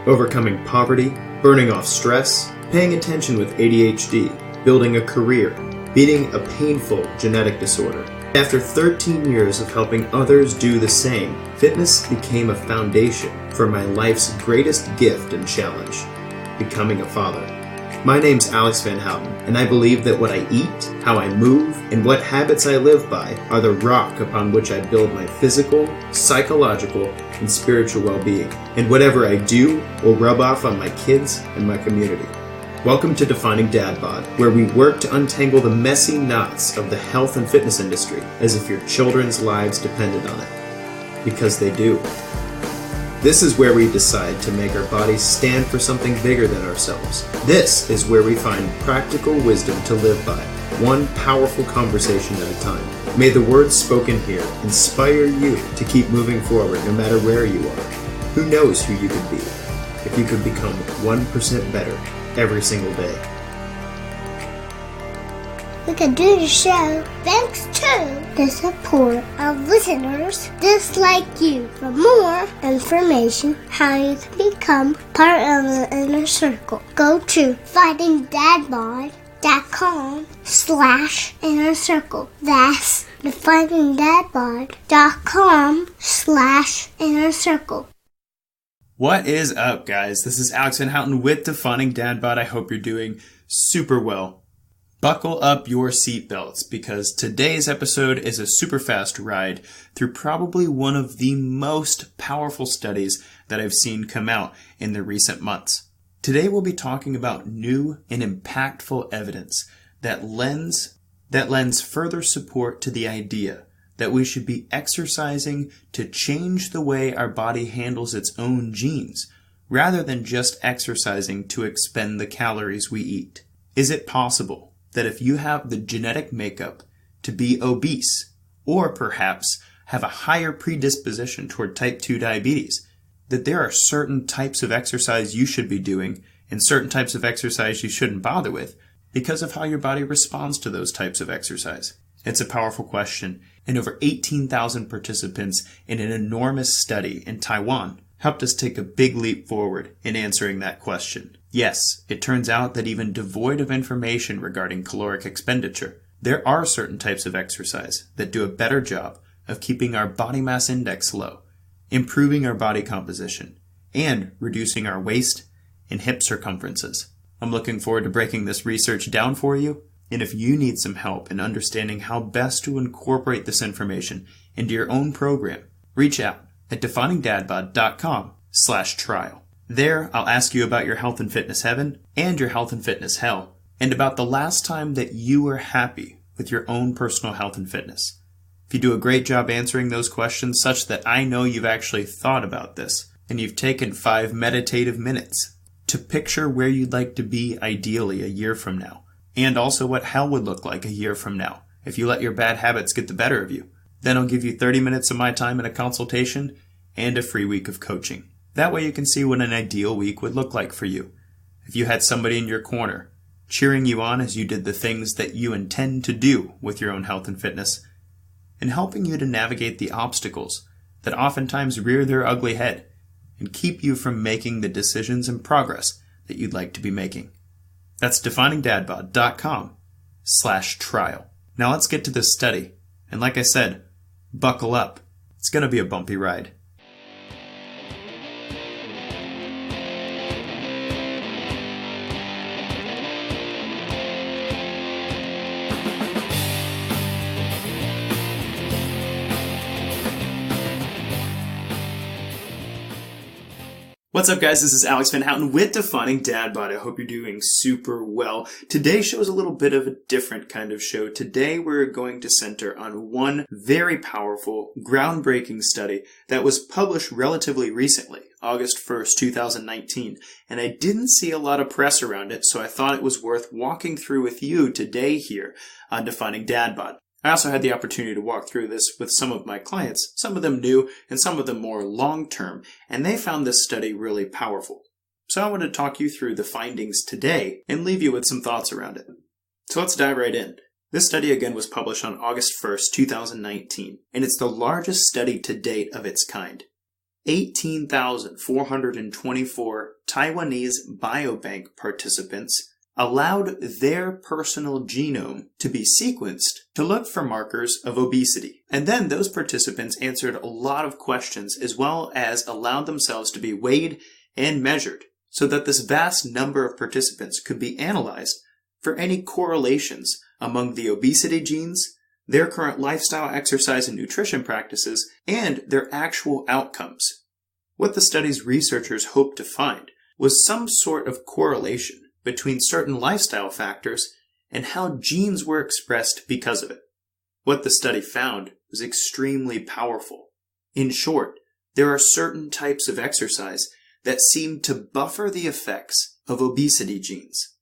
overcoming poverty, burning off stress, paying attention with ADHD, building a career, beating a painful genetic disorder. After 13 years of helping others do the same, fitness became a foundation for my life's greatest gift and challenge, becoming a father. My name's Alex Van Houten, and I believe that what I eat, how I move, and what habits I live by are the rock upon which I build my physical, psychological, and spiritual well-being. And whatever I do will rub off on my kids and my community. Welcome to Defining Dad Bod, where we work to untangle the messy knots of the health and fitness industry as if your children's lives depended on it. Because they do. This is where we decide to make our bodies stand for something bigger than ourselves. This is where we find practical wisdom to live by, one powerful conversation at a time. May the words spoken here inspire you to keep moving forward no matter where you are. Who knows who you could be if you could become 1% better every single day. We can do the show thanks to the support of listeners just like you. For more information how you can become part of the inner circle, go to findingdadbod.com/inner circle. That's findingdadbod.com/inner circle. What is up, guys? This is Alex Van Houten with Defining Dad Bod. I hope you're doing super well. Buckle up your seatbelts because today's episode is a super fast ride through probably one of the most powerful studies that I've seen come out in the recent months. Today we'll be talking about new and impactful evidence that lends further support to the idea that we should be exercising to change the way our body handles its own genes, rather than just exercising to expend the calories we eat. Is it possible that if you have the genetic makeup to be obese, or perhaps have a higher predisposition toward type 2 diabetes, that there are certain types of exercise you should be doing and certain types of exercise you shouldn't bother with because of how your body responds to those types of exercise? It's a powerful question, and over 18,000 participants in an enormous study in Taiwan helped us take a big leap forward in answering that question. Yes, it turns out that even devoid of information regarding caloric expenditure, there are certain types of exercise that do a better job of keeping our body mass index low, improving our body composition, and reducing our waist and hip circumferences. I'm looking forward to breaking this research down for you, and if you need some help in understanding how best to incorporate this information into your own program, reach out at definingdadbod.com/trial. There, I'll ask you about your health and fitness heaven and your health and fitness hell, and about the last time that you were happy with your own personal health and fitness. If you do a great job answering those questions such that I know you've actually thought about this, and you've taken 5 meditative minutes to picture where you'd like to be ideally a year from now, and also what hell would look like a year from now if you let your bad habits get the better of you, then I'll give you 30 minutes of my time in a consultation and a free week of coaching. That way you can see what an ideal week would look like for you. If you had somebody in your corner cheering you on as you did the things that you intend to do with your own health and fitness, and helping you to navigate the obstacles that oftentimes rear their ugly head and keep you from making the decisions and progress that you'd like to be making. That's definingdadbod.com/trial. Now let's get to this study. And like I said, buckle up. It's going to be a bumpy ride. What's up, guys? This is Alex Van Houten with Defining Dad Bod. I hope you're doing super well. Today's show is a little bit of a different kind of show. Today we're going to center on one very powerful, groundbreaking study that was published relatively recently, August 1st, 2019. And I didn't see a lot of press around it, so I thought it was worth walking through with you today here on Defining Dad Bod. I also had the opportunity to walk through this with some of my clients, some of them new and some of them more long-term, and they found this study really powerful. So I want to talk you through the findings today and leave you with some thoughts around it. So let's dive right in. This study again was published on August 1st, 2019, and it's the largest study to date of its kind. 18,424 Taiwanese biobank participants allowed their personal genome to be sequenced to look for markers of obesity. And then those participants answered a lot of questions as well as allowed themselves to be weighed and measured so that this vast number of participants could be analyzed for any correlations among the obesity genes, their current lifestyle, exercise, and nutrition practices, and their actual outcomes. What the study's researchers hoped to find was some sort of correlation between certain lifestyle factors and how genes were expressed because of it. What the study found was extremely powerful. In short, there are certain types of exercise that seem to buffer the effects of obesity genes.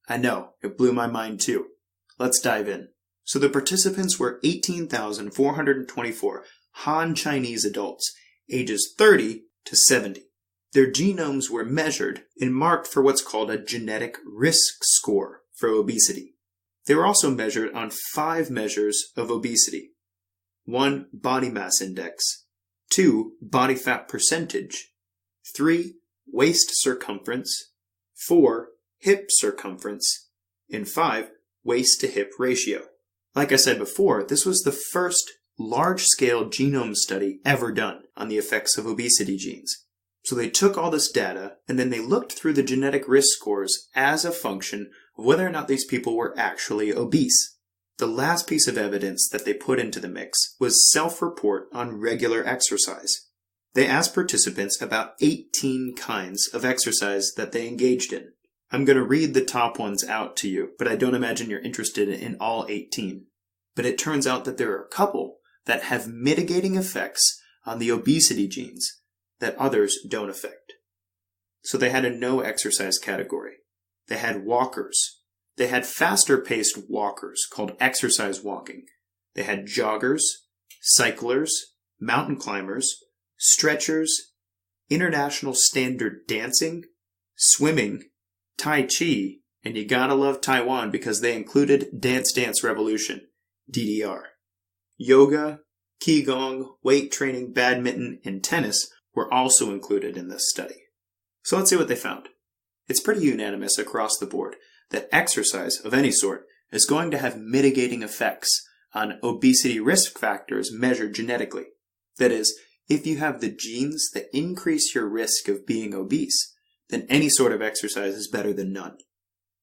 I know, it blew my mind too. Let's dive in. So the participants were 18,424 Han Chinese adults, ages 30 to 70. Their genomes were measured and marked for what's called a genetic risk score for obesity. They were also measured on 5 measures of obesity. 1. Body mass index. 2. Body fat percentage. 3. Waist circumference. 4. Hip circumference. And 5. Waist to hip ratio. Like I said before, this was the first large-scale genome study ever done on the effects of obesity genes. So they took all this data and then they looked through the genetic risk scores as a function of whether or not these people were actually obese. The last piece of evidence that they put into the mix was self-report on regular exercise. They asked participants about 18 kinds of exercise that they engaged in. I'm going to read the top ones out to you, but I don't imagine you're interested in all 18. But it turns out that there are a couple that have mitigating effects on the obesity genes that others don't affect. So they had a no exercise category. They had walkers. They had faster paced walkers called exercise walking. They had joggers, cyclers, mountain climbers, stretchers, international standard dancing, swimming, Tai Chi, and you gotta love Taiwan because they included Dance Dance Revolution, DDR. Yoga, Qigong, weight training, badminton, and tennis were also included in this study. So let's see what they found. It's pretty unanimous across the board that exercise of any sort is going to have mitigating effects on obesity risk factors measured genetically. That is, if you have the genes that increase your risk of being obese, then any sort of exercise is better than none.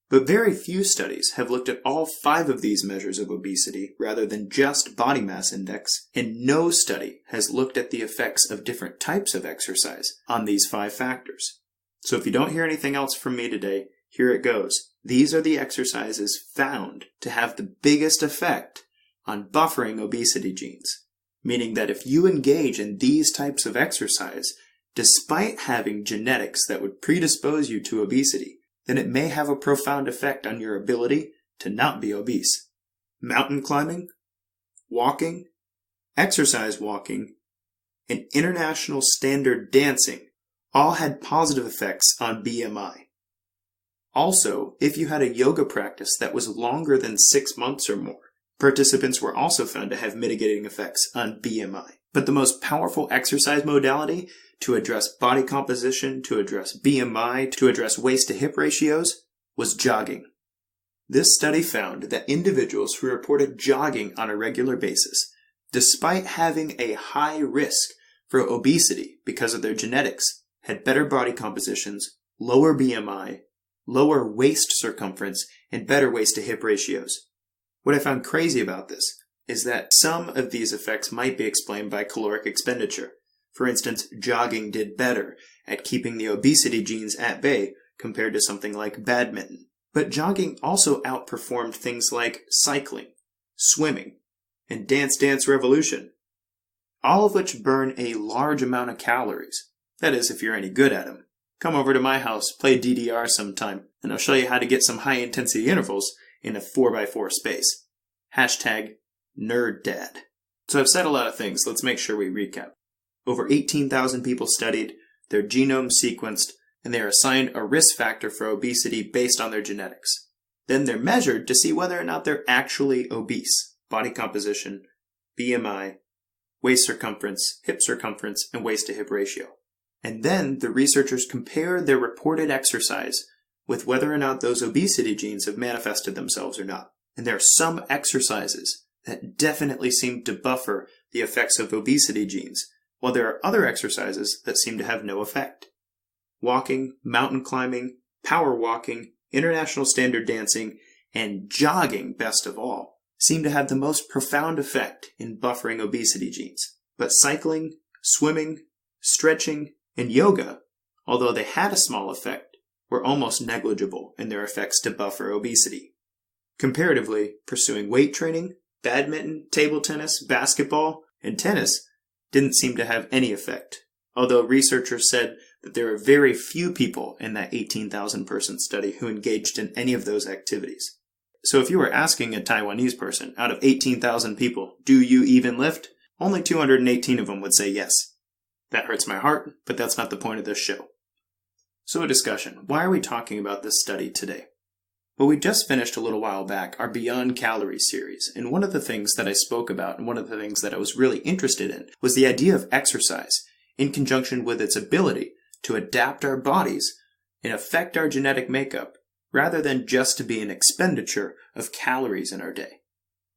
But very few studies have looked at all 5 of these measures of obesity rather than just body mass index, and no study has looked at the effects of different types of exercise on these 5 factors. So if you don't hear anything else from me today, here it goes. These are the exercises found to have the biggest effect on buffering obesity genes, meaning that if you engage in these types of exercise, despite having genetics that would predispose you to obesity, then it may have a profound effect on your ability to not be obese. Mountain climbing, walking, exercise walking, and international standard dancing all had positive effects on BMI. Also, if you had a yoga practice that was longer than 6 months or more, participants were also found to have mitigating effects on BMI. But the most powerful exercise modality to address body composition, to address BMI, to address waist to hip ratios was jogging. This study found that individuals who reported jogging on a regular basis, despite having a high risk for obesity because of their genetics, had better body compositions, lower BMI, lower waist circumference, and better waist to hip ratios. What I found crazy about this is that some of these effects might be explained by caloric expenditure. For instance, jogging did better at keeping the obesity genes at bay compared to something like badminton. But jogging also outperformed things like cycling, swimming, and Dance Dance Revolution, all of which burn a large amount of calories. That is, if you're any good at them. Come over to my house, play DDR sometime, and I'll show you how to get some high-intensity intervals in a 4x4 space. Hashtag NerdDad. So I've said a lot of things. Let's make sure we recap. Over 18,000 people studied, their genome sequenced, and they are assigned a risk factor for obesity based on their genetics. Then they're measured to see whether or not they're actually obese. Body composition, BMI, waist circumference, hip circumference, and waist to hip ratio. And then the researchers compare their reported exercise with whether or not those obesity genes have manifested themselves or not. And there are some exercises that definitely seem to buffer the effects of obesity genes, while there are other exercises that seem to have no effect. Walking, mountain climbing, power walking, international standard dancing, and jogging, best of all, seem to have the most profound effect in buffering obesity genes. But cycling, swimming, stretching, and yoga, although they had a small effect, were almost negligible in their effects to buffer obesity. Comparatively, pursuing weight training, badminton, table tennis, basketball, and tennis didn't seem to have any effect, although researchers said that there are very few people in that 18,000 person study who engaged in any of those activities. So if you were asking a Taiwanese person, out of 18,000 people, do you even lift? Only 218 of them would say yes. That hurts my heart, but that's not the point of this show. So a discussion. Why are we talking about this study today? Well, we just finished a little while back our Beyond Calories series, and one of the things that I spoke about and one of the things that I was really interested in was the idea of exercise in conjunction with its ability to adapt our bodies and affect our genetic makeup rather than just to be an expenditure of calories in our day.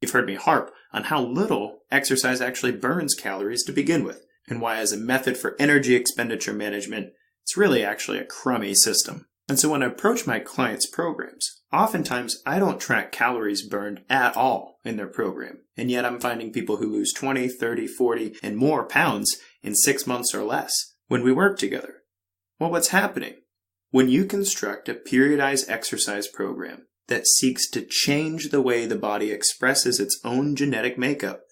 You've heard me harp on how little exercise actually burns calories to begin with, and why as a method for energy expenditure management, it's really actually a crummy system. And so when I approach my clients' programs, oftentimes I don't track calories burned at all in their program, and yet I'm finding people who lose 20, 30, 40, and more pounds in 6 months or less when we work together. Well, what's happening? When you construct a periodized exercise program that seeks to change the way the body expresses its own genetic makeup,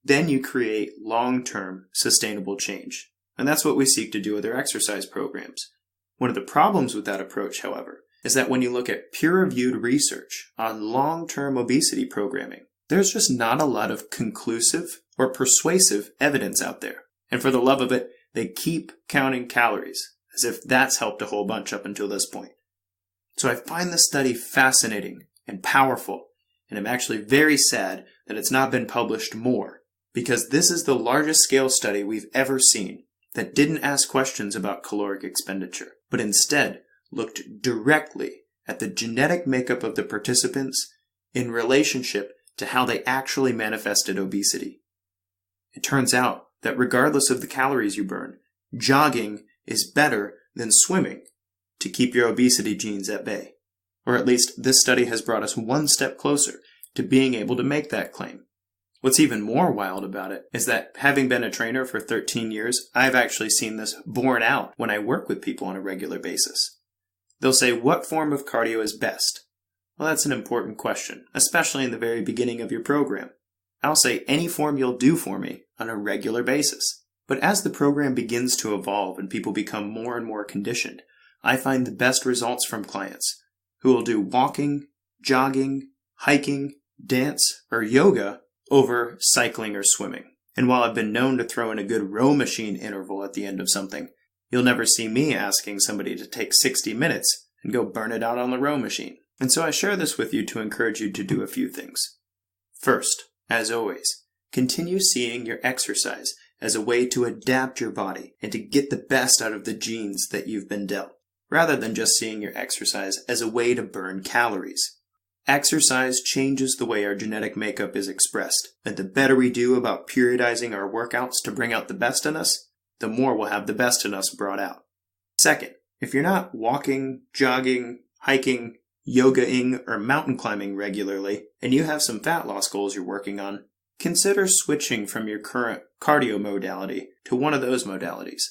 then you create long-term sustainable change. And that's what we seek to do with our exercise programs. One of the problems with that approach, however, is that when you look at peer-reviewed research on long-term obesity programming, there's just not a lot of conclusive or persuasive evidence out there. And for the love of it, they keep counting calories, as if that's helped a whole bunch up until this point. So I find this study fascinating and powerful, and I'm actually very sad that it's not been published more, because this is the largest scale study we've ever seen that didn't ask questions about caloric expenditure, but instead looked directly at the genetic makeup of the participants in relationship to how they actually manifested obesity. It turns out that regardless of the calories you burn, jogging is better than swimming to keep your obesity genes at bay. Or at least this study has brought us one step closer to being able to make that claim. What's even more wild about it is that having been a trainer for 13 years, I've actually seen this borne out when I work with people on a regular basis. They'll say, what form of cardio is best? Well, that's an important question, especially in the very beginning of your program. I'll say any form you'll do for me on a regular basis. But as the program begins to evolve and people become more and more conditioned, I find the best results from clients who will do walking, jogging, hiking, dance, or yoga over cycling or swimming. And while I've been known to throw in a good row machine interval at the end of something, you'll never see me asking somebody to take 60 minutes and go burn it out on the row machine. And so I share this with you to encourage you to do a few things. First, as always, continue seeing your exercise as a way to adapt your body and to get the best out of the genes that you've been dealt, rather than just seeing your exercise as a way to burn calories. Exercise changes the way our genetic makeup is expressed, and the better we do about periodizing our workouts to bring out the best in us, the more we'll have the best in us brought out. Second, if you're not walking, jogging, hiking, yogaing, or mountain climbing regularly, and you have some fat loss goals you're working on, consider switching from your current cardio modality to one of those modalities.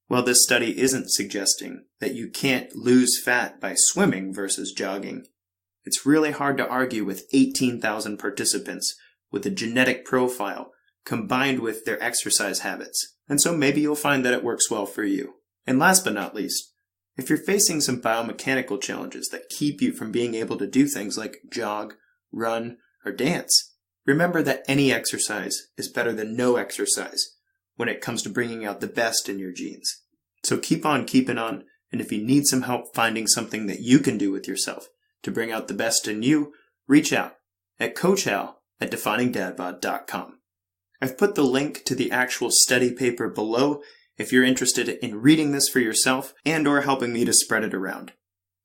While this study isn't suggesting that you can't lose fat by swimming versus jogging, it's really hard to argue with 18,000 participants with a genetic profile combined with their exercise habits. And so maybe you'll find that it works well for you. And last but not least, if you're facing some biomechanical challenges that keep you from being able to do things like jog, run, or dance, remember that any exercise is better than no exercise when it comes to bringing out the best in your genes. So keep on keeping on, and if you need some help finding something that you can do with yourself to bring out the best in you, reach out at coachhal@definingdadbod.com. I've put the link to the actual study paper below if you're interested in reading this for yourself and or helping me to spread it around.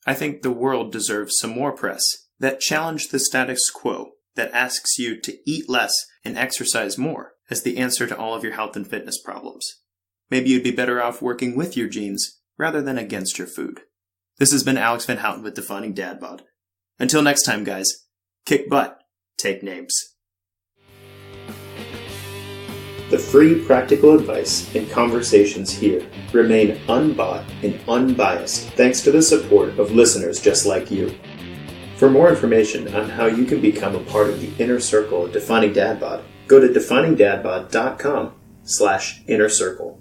I think the world deserves some more press that challenge the status quo, that asks you to eat less and exercise more as the answer to all of your health and fitness problems. Maybe you'd be better off working with your genes rather than against your food. This has been Alex Van Houten with Defining Dad Bod. Until next time, guys, kick butt, take names. The free practical advice and conversations here remain unbought and unbiased thanks to the support of listeners just like you. For more information on how you can become a part of the inner circle of Defining Dad Bod, go to definingdadbod.com/inner circle.